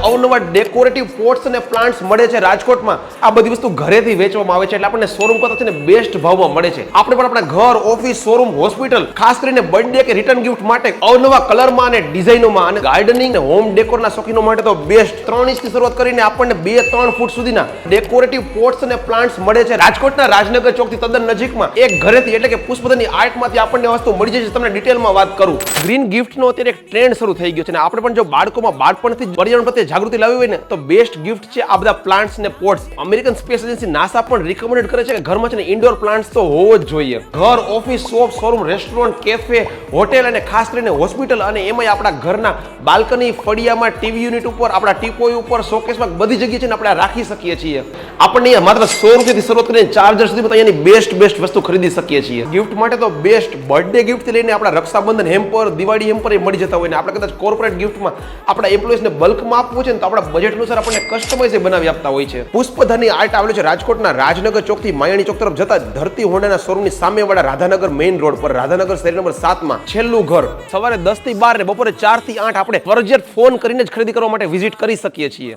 અવનવા decorative pots અને plants મળે છે રાજકોટમાં. આ બધી વસ્તુ ઘરેથી વેચવામાં આવે છે એટલે આપણને શોરૂમ કરતા છે ને બેસ્ટ ભાવમાં મળે છે. આપણે પણ આપણા ઘર, ઓફિસ, શોરૂમ, હોસ્પિટલ, ખાસ કરીને બર્થડે કે રિટર્ન ગિફ્ટ માટે અવનવા કલરમાં અને ડિઝાઇનોમાં અને ગાર્ડનિંગ અને હોમ ડેકોરના શોખીનો માટે તો બેસ્ટ 3 ઇંચથી શરૂઆત કરીને આપણને 2-3 ફૂટ સુધીના ડેકોરેટિવ પોટ્સ અને પ્લાન્ટ્સ મળે છે રાજકોટના રાજનગર ચોકથી તદ્દન નજીકમાં. એક ઘરેથી એટલે કે પુષ્પધનની આર્ટમાંથી આપણને વસ્તુ મળી જાય છે. તમને ડિટેલમાં વાત કરું, ગ્રીન ગિફ્ટનો અત્યારે એક ટ્રેન્ડ શરૂ થઈ ગયો છે અને આપણે પણ જો બાળકોમાં બાળપણથી પર્યાવરણ પ્રત્યે જાગૃતિ લાવી હોય ને તો બેસ્ટ ગિફ્ટ છે આ બધા પ્લાન્ટ્સ અને pots. American space agency NASA પણ રિકમેન્ડ કરે છે કે ઘરમાં છે ને ઇન્ડોર પ્લાન્ટ્સ તો હોવો જ જોઈએ. ઘર, office, shop, showroom, restaurant, cafe, hotel અને ખાસ કરીને હોસ્પિટલ અને એમાંય આપણા ઘરના બાલ્કની, ફળિયામાં, ટીવી યુનિટ ઉપર, આપણા ટીપોય ઉપર, શોકેસમાં બધી જગ્યાએ છે ને આપણે રાખી શકીએ છીએ. આપણને માત્ર 100 રૂપિયાથી શરૂઆત કરીને 4000 સુધી અહીંયાની બેસ્ટ વસ્તુ ખરીદી શકીએ છીએ. ગિફ્ટ માટે તો બેસ્ટ બર્થડે ગિફ્ટ થી લઈને આપણા રક્ષાબંધન હેમ્પર, દિવાળી હેમ્પર એ મળી જતા હોય ને આપણે કદાચ કોર્પોરેટ ગિફ્ટમાં આપણા એમ્પ્લોઈઝને બલ્કમાં આપવું છે ને તો આપણા બજેટ અનુસાર આપણને કસ્ટમાઇઝ બનાવી આપતા હોય છે. પુષ્પધરની આર્ટ આવેલું છે રાજકોટના રાજનગર ચોકથી માયાણી ચોક તરફ જતા ધરતી હોન્ડાના શોરૂમની સામેવાળા રાધાનગર મેઇન રોડ પર, રાધાનગર શેરી નંબર 7 માં છેલ્લું ઘર. સવારે 10 થી 12 ને બપોરે 4 થી 8 આપણે ફરજિયાત ફોન કરીને જ ખરીદી કરવા માટે વિઝિટ કરી શકીએ છીએ.